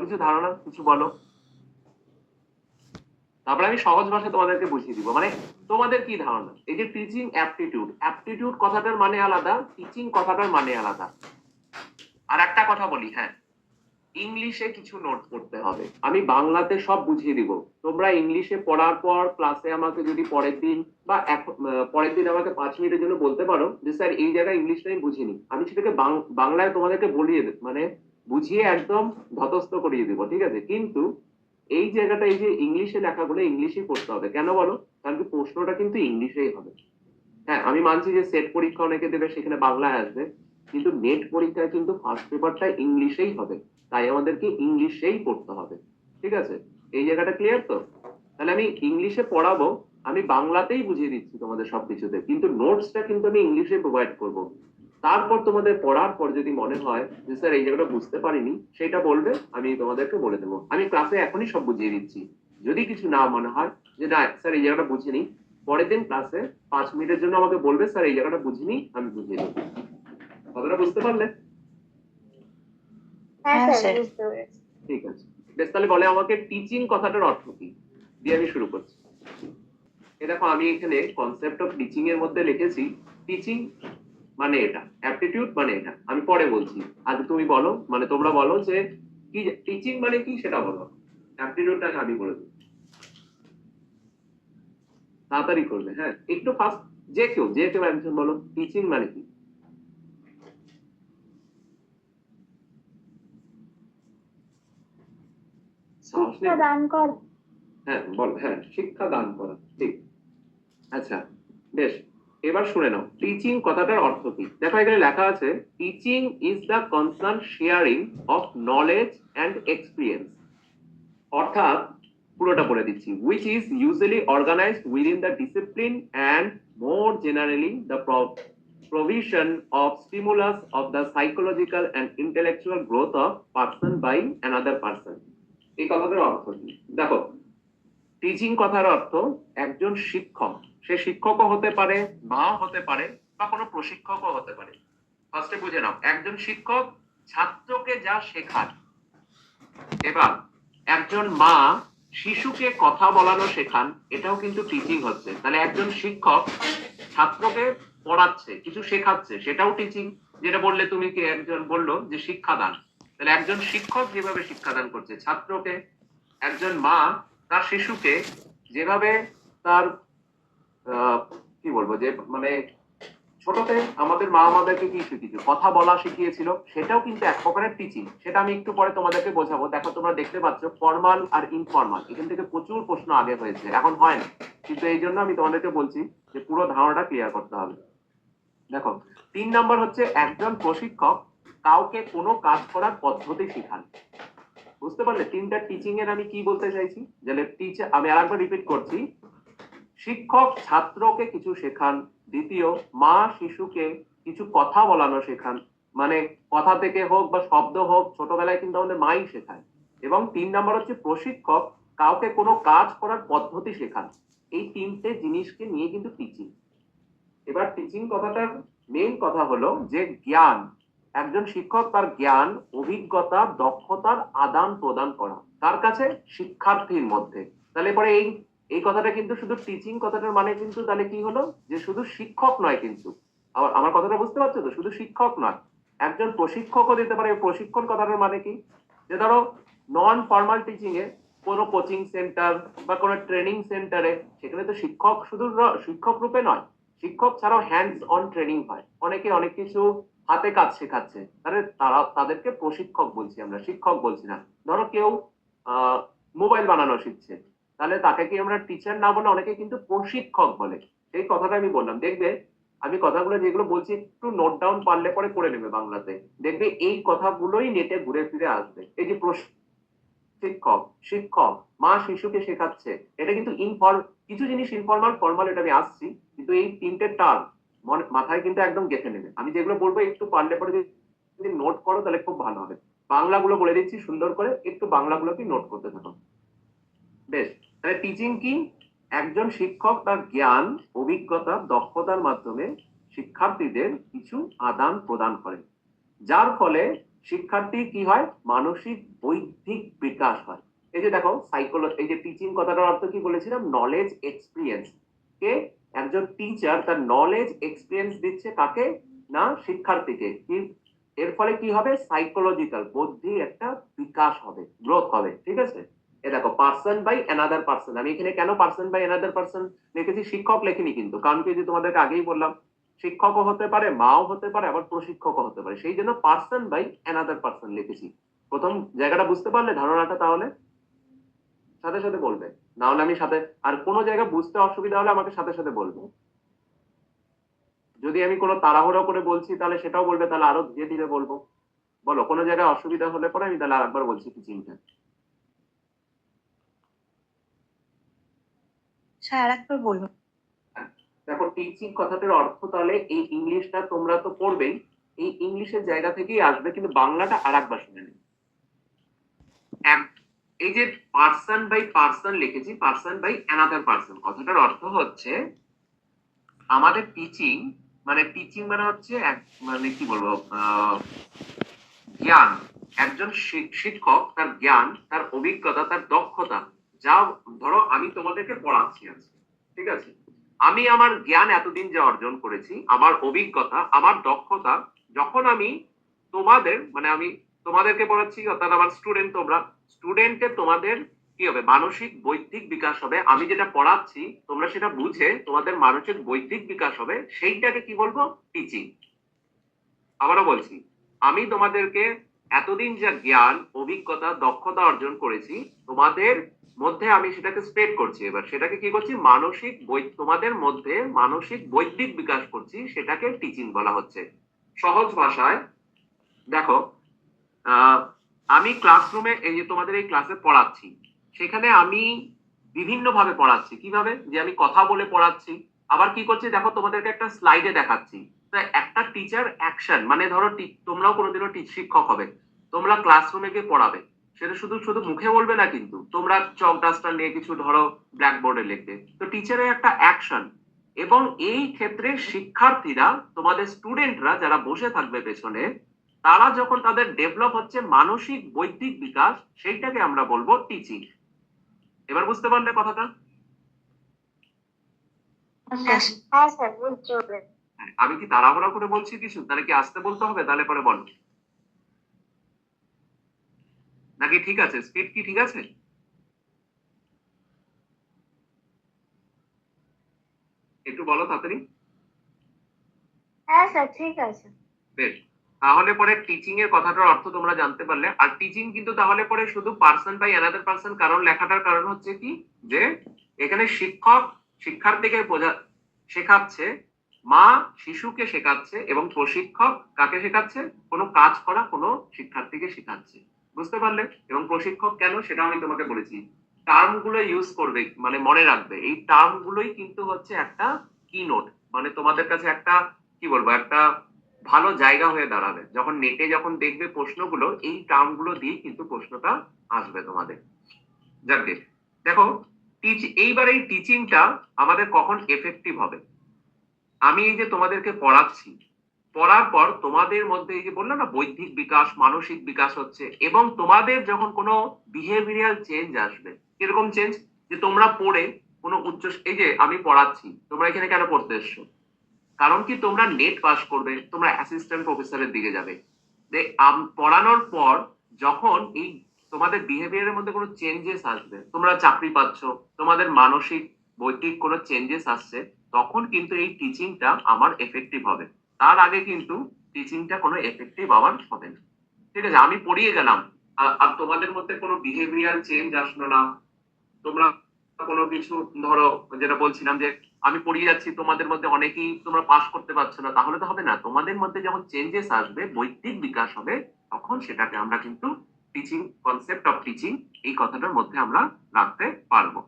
কিছু ধারণা, কিছু বলো, তারপরে আমি সহজ ভাষায় তোমাদেরকে বুঝিয়ে দিব। মানে তোমাদের কি ধারণা? এই যে টিচিং অ্যাপটিটিউড, অ্যাপটিটিউড কথাটার মানে আলাদা, টিচিং কথাটার মানে আলাদা। আর একটা কথা বলি, হ্যাঁ, ইংলিশে কিছু নোট করতে হবে, আমি বাংলাতে সব বুঝিয়ে দিব। তোমরা ইংলিশে পড়ার পর ক্লাসে আমাকে যদি পরের দিন বা পরের দিন আমাকে 5 মিনিটের জন্য বলতে পারো যে স্যার এই জায়গায় ইংলিশটা আমি বুঝিনি, আমি সেটাকে বাংলায় তোমাদেরকে বলিয়ে মানে বুঝিয়ে একদম ধতস্থ করিয়ে দিব, ঠিক আছে? কিন্তু এই জায়গাটা, এই যে ইংলিশে লেখাগুলো ইংলিশেই পড়তে হবে। কেন বলো? কারণ কি প্রশ্নটা কিন্তু ইংলিশেই হবে। হ্যাঁ, আমি মানছি যে সেট পরীক্ষা অনেকে দেবে, সেখানে বাংলায় আসবে, কিন্তু নেট পরীক্ষায় কিন্তু ফার্স্ট পেপারটা ইংলিশেই হবে, তাই আমাদেরকে ইংলিশেই পড়তে হবে, ঠিক আছে? এই জায়গাটা ক্লিয়ার তো? তাহলে আমি ইংলিশে পড়াবো, আমি বাংলাতেই বুঝিয়ে দিচ্ছি তোমাদের সবকিছুতে, কিন্তু নোটসটা কিন্তু আমি ইংলিশে প্রোভাইড করব। তারপর তোমাদের পড়ার পর যদি মনে হয় যে স্যার এই জায়গাটা বুঝতে পারিনি, সেটা বলবে, আমি তোমাদেরকে বলে দেবো। আমি ক্লাসে এখনই সব বুঝিয়ে দিচ্ছি। যদি কিছু না মনে হয় যে না স্যার এই জায়গাটা বুঝিনি, পরের দিন ক্লাসে 5 মিনিটের জন্য আমাকে বলবে স্যার এই জায়গাটা বুঝিনি, আমি বুঝিয়ে দেবো। কথাটা বুঝতে পারলে? হ্যাঁ স্যার, বুঝতে পেরেছি। ঠিক আছে, বেশ, তাহলে বলে আমাকে টিচিং কথাটার অর্থ কি, দিয়ে আমি শুরু করছি। এ দেখো, আমি এখানে কনসেপ্ট অফ টিচিং এর মধ্যে লিখেছি টিচিং মানে এটা, অ্যাপটিটিউড মানে এটা, আমি পরে বলছি। আগে তুমি বলো, মানে তোমরা বলো যে কি টিচিং মানে কি সেটা বলো, অ্যাপটিটিউডটাকে আমি বলে দিই। তাড়াতাড়ি করবে, হ্যাঁ, একটু ফাস্ট। যে কেউ একজন বলো টিচিং মানে কি। সাহস নেই? শিক্ষা দান করা। হ্যাঁ বল, হ্যাঁ, শিক্ষা দান করা, ঠিক। আচ্ছা, বেশ, এবার শুনে নাও টিচিং কথাটার অর্থ কি। দেখো এখানে লেখা আছে teaching is the constant sharing of knowledge and experience. অর্থাৎ পুরোটা বলে দিচ্ছি, which is usually organized within the discipline and more generally the provision of stimulus of the psychological and intellectual growth of person by another person। এই কথাটার অর্থ কি? দেখো, teaching কথার অর্থ একজন শিক্ষক, সে শিক্ষকও হতে পারে, নাও হতে পারে, বা কোনো প্রশিক্ষকও হতে পারে। ফার্স্টে বুঝে নাও, একজন শিক্ষক ছাত্রকে যা শেখায়। এবার একজন মা শিশুকে কথা বলানো শেখান, এটাও কিন্তু টিচিং হচ্ছে। তাহলে একজন শিক্ষক ছাত্রকে পড়াচ্ছে, কিছু শেখাচ্ছে, সেটাও টিচিং। যেটা বললে তুমি, কি একজন বললো যে শিক্ষাদান, তাহলে একজন শিক্ষক যেভাবে শিক্ষাদান করছে ছাত্রকে, একজন মা তার শিশুকে যেভাবে তার কি বলবো, যে মানে ছোটতে আমাদের মা আমাদেরকে কি শিখিয়েছিল, কথা বলা শিখিয়েছিল, সেটাও কিন্তু এক প্রকারের টিচিং। সেটা আমি একটু পরে তোমাদেরকে বোঝাবো। দেখো তোমরা দেখতে পাচ্ছ ফর্মাল আর ইনফর্মাল, এখান থেকে প্রচুর প্রশ্ন আগে হয়েছে, এখন হয় না, কিন্তু এই জন্য আমি তোমাদেরকে বলছি যে পুরো ধারণাটা ক্লিয়ার করতে হবে। দেখো, 3 নম্বর হচ্ছে একজন প্রশিক্ষক কাউকে কোনো কাজ করার পদ্ধতি শিখান। বুঝতে পারলে তিনটা টিচিং এর আমি কি বলতে চাইছি? যে টিচার, আমি আরেকবার রিপিট করছি, শিক্ষক ছাত্রকে কিছু শেখান, দ্বিতীয় মা শিশুকে কিছু কথা বলানো শেখান, মানে কথা থেকে হোক বা শব্দ হোক, ছোটবেলায় কিন্তু আমাদের মাই শেখায়, এবং 3 নম্বর হচ্ছে প্রশিক্ষক কাউকে কোনো কাজ করার পদ্ধতি শেখান। এই তিনটে জিনিসকে নিয়ে কিন্তু টিচিং। এবার টিচিং কথাটার মেইন কথা হলো যে জ্ঞান, একজন শিক্ষক তার জ্ঞান, অভিজ্ঞতা, দক্ষতার আদান প্রদান করা তার কাছে, শিক্ষার্থীর মধ্যে। তাহলে পরে এই এই কথাটা কিন্তু শুধু টিচিং কথাটার মানে কিন্তু তাহলে কি হলো, যে শুধু শিক্ষক নয় কিন্তু, আমার কথাটা বুঝতে পারছো তো? শুধু শিক্ষক নয়, একজন প্রশিক্ষকও দিতে পারে। প্রশিক্ষণ কথাটার মানে কি, যে ধরো নন ফর্মাল টিচিং এ কোনো কোচিং সেন্টার বা কোনো ট্রেনিং সেন্টারে, সেখানে তো শিক্ষক শুধু শিক্ষক রূপে নয়, শিক্ষক ছাড়াও হ্যান্ডস অন ট্রেনিং হয়, অনেকে অনেক কিছু হাতে কাজ শেখাচ্ছে, তাহলে তাদেরকে প্রশিক্ষক বলছি আমরা, শিক্ষক বলছি না। ধরো কেউ মোবাইল বানানো শিখছে, তাহলে তাকে কি আমরা টিচার না বলে অনেকে কিন্তু প্রশিক্ষক বলে। সেই কথাটা আমি বললাম। দেখবে আমি কথাগুলো যেগুলো বলছি একটু নোট ডাউন পারলে পরে করে নেবে বাংলাতে, দেখবে এই কথাগুলোই নেটে ঘুরে ফিরে আসবে। এই যে শিক্ষক, শিক্ষক মা শিশুকে শেখাচ্ছে, এটা কিন্তু কিছু জিনিস ইনফর্মাল, ফর্মাল, এটা আমি আসছি, কিন্তু এই তিনটে টার্ম মাথায় কিন্তু একদম গেঁথে নেবে। আমি যেগুলো বলবো একটু পারলে পরে যদি নোট করো তাহলে খুব ভালো হবে। বাংলাগুলো বলে দিচ্ছি সুন্দর করে, একটু বাংলাগুলো কি নোট করতে থাকো। বেশ, তাহলে টিচিং কি, একজন শিক্ষক তার জ্ঞান, অভিজ্ঞতা, দক্ষতার মাধ্যমে শিক্ষার্থীদের কিছু আদান প্রদান করে, যার ফলে শিক্ষার্থী কি হয়, মানসিক বৌদ্ধিক বিকাশ হয়। এই যে দেখো এই যে টিচিং কথাটার অর্থ কি বলেছিলাম, নলেজ এক্সপিরিয়েন্স। কে একজন টিচার তার নলেজ এক্সপিরিয়েন্স দিচ্ছে কাকে না, শিক্ষার্থীকে। কি এর ফলে কি হবে, সাইকোলজিক্যাল বুদ্ধি একটা বিকাশ হবে, গ্রোথ হবে। ঠিক আছে, এ দেখো পার্সন বাই অ্যানাদার পার্সন, আমি এখানে কেন পার্সন বাই অ্যানাদার পার্সন লিখেছি, শিক্ষক লেখিনি কিন্তু, কারণ কি যে তোমাদেরকে আগেই বললাম শিক্ষকও হতে পারে, মাও হতে পারে, আবার প্রশিক্ষকও হতে পারে, সেই জন্য পার্সন বাই অ্যানাদার পার্সন লিখেছি। প্রথম জায়গাটা বুঝতে পারলে ধারণাটা, তাহলে সাথে সাথে বলবে, না হলে আমি সাথে, আর কোনো জায়গা বুঝতে অসুবিধা হলে আমাকে সাথে সাথে বলবে। যদি আমি কোনো তাড়াহুড়ো করে বলছি তাহলে সেটাও বলবে, তাহলে আরো ধীরে ধীরে বলবো। বলো কোনো জায়গায় অসুবিধা হলে পরে আমি তাহলে আরেকবার বলছি টিচিংটা। স্যার একবার বলুন। দেখো টিচিং কথাটার অর্থ তাহলে, এই ইংলিশটা তোমরা তো পড়বেই, এই ইংলিশের জায়গা থেকেই আসবে, কিন্তু বাংলাটা আর একবার শুনে নিন। এই যে পার্সন বাই পার্সন লিখেছি, পার্সন বাই অ্যানাদার পার্সন, কথাটার অর্থ হচ্ছে আমাদের টিচিং মানে হচ্ছে মানে কি বলবো, জ্ঞান। একজন শিক্ষক তার জ্ঞান, তার অভিজ্ঞতা, তার দক্ষতা, যা ধরো আমি তোমাদেরকে পড়াচ্ছি আজকে, ঠিক আছে, আমি আমার জ্ঞান এতদিন যা অর্জন করেছি, আমার অভিজ্ঞতা, আমার দক্ষতা, যখন আমি আমি তোমাদেরকে পড়াচ্ছি, অর্থাৎ আমার স্টুডেন্ট, তোমরা স্টুডেন্টে তোমাদের কি হবে, মানসিক বৌদ্ধিক বিকাশ হবে। আমি যেটা পড়াচ্ছি তোমরা সেটা বুঝে তোমাদের মানসিক বৌদ্ধিক বিকাশ হবে, সেইটাকে কি বলবো, টিচিং। আবারও বলছি, আমি তোমাদেরকে এতদিন যা জ্ঞান, অভিজ্ঞতা, দক্ষতা অর্জন করেছি, তোমাদের মধ্যে আমি সেটাকে স্প্রেড করছি, এবার সেটাকে কি করছি, তোমাদের মধ্যে মানসিক বৌদ্ধিক বিকাশ করছি, সেটাকে টিচিং বলা হচ্ছে। সহজ ভাষায় দেখো, আহ আমি ক্লাসরুমে, এই যে তোমাদের এই ক্লাসে পড়াচ্ছি, সেখানে আমি বিভিন্ন ভাবে পড়াচ্ছি। কিভাবে, যে আমি কথা বলে পড়াচ্ছি, আবার কি করছি দেখো, তোমাদেরকে একটা স্লাইডে দেখাচ্ছি। একটা টিচার অ্যাকশন, মানে ধরো তোমরাও কোনোদিনও শিক্ষক হবে, তোমরা ক্লাসরুমে গিয়ে পড়াবে, সেটা শুধু শুধু মুখে বলবে না, কিন্তু তোমরা চক ডাস্টার নিয়ে কিছু ধরো ব্ল্যাকবোর্ডে লিখবে, তো টিচারের একটা অ্যাকশন। এবং এই ক্ষেত্রে শিক্ষার্থীরা, তোমাদের স্টুডেন্টরা যারা বসে থাকবে পেছনে, তারা যখন তাদের ডেভেলপ হচ্ছে মানসিক বৌদ্ধিক বিকাশ, সেইটাকে আমরা বলবো টিচিং। এবার বুঝতে পারলে কথাটা? হ্যাঁ স্যার, বুঝতে হবে। আমি কি তাড়াহুড়া করে বলছি কিছু, তাহলে কি আসতে বলতে হবে, তাহলে পরে বলো, নাকি ঠিক আছে, স্পিড কি ঠিক আছে? একটু বলো তাড়াতাড়ি। হ্যাঁ স্যার, ঠিক আছে। বেশ, তাহলে পরে টিচিং এর কথাটার অর্থ তোমরা জানতে পারলে। আর টিচিং কিন্তু তাহলে পরে শুধু পার্সন বাই অ্যানাদার পার্সন কারণ লেখাটার কারণ হচ্ছে কি, যে এখানে শিক্ষক শিক্ষার্থীকে শেখাচ্ছে, মা শিশুকে শেখাচ্ছে, এবং প্রশিক্ষক কাকে শেখাচ্ছে, কোনো কাজ করা কোনো শিক্ষার্থীকে শেখাচ্ছে। বুঝতে পারলে? এবং প্রশিক্ষক কেন সেটা আমি তোমাকে বলেছি। টার্ম গুলো ইউজ করবে, মানে মনে রাখবে, এই টার্ম গুলোই কিন্তু হচ্ছে একটা কি নোট, মানে তোমাদের কাছে একটা কি বলবো, একটা ভালো জায়গা হয়ে দাঁড়াবে। যখন নেটে যখন দেখবে প্রশ্নগুলো, এই টার্ম গুলো দিয়ে কিন্তু প্রশ্নটা আসবে তোমাদের। যাকে দেখো, এইবার এই টিচিংটা আমাদের কখন এফেক্টিভ হবে, আমি এই যে তোমাদেরকে পড়াচ্ছি, পড়ার পর তোমাদের মধ্যে এই যে বললাম না, বৌদ্ধিক বিকাশ, মানসিক বিকাশ হচ্ছে, এবং তোমাদের যখন কোনো বিহেভিয়ারাল চেঞ্জ আসবে। কিরকম চেঞ্জ, যে তোমরা পড়ে কোনো এই যে আমি পড়াচ্ছি, তোমরা এখানে কেন পড়তে এসছো, কারণ কি তোমরা নেট পাস করবে, তোমরা অ্যাসিস্ট্যান্ট প্রফেসরের দিকে যাবে। পড়ানোর পর যখন এই তোমাদের বিহেভিয়ারের মধ্যে কোনো চেঞ্জেস আসবে, তোমরা চাকরি পাচ্ছ, তোমাদের মানসিক বৈদিক কোনো চেঞ্জেস আসছে, তখন কিন্তু এই টিচিংটা আমার এফেক্টিভ হবে। তার আগে কিন্তু টিচিংটা কোনো এফেক্টিভ আমার হবে না। ঠিক আছে, আমি পড়িয়ে গেলাম, আর তোমাদের মধ্যে কোনো বিহেভিয়ার চেঞ্জ আসলো না, তোমরা কোনো কিছু ধরো, যেটা বলছিলাম যে আমি পড়িয়ে যাচ্ছি, তোমাদের মধ্যে অনেকেই তোমরা পাস করতে পারছো না, তাহলে তো হবে না। তোমাদের মধ্যে যখন চেঞ্জেস আসবে, বৈদিক বিকাশ হবে, তখন সেটাকে আমরা কিন্তু টিচিং, কনসেপ্ট অফ টিচিং, এই কথাটার মধ্যে আমরা রাখতে পারবো।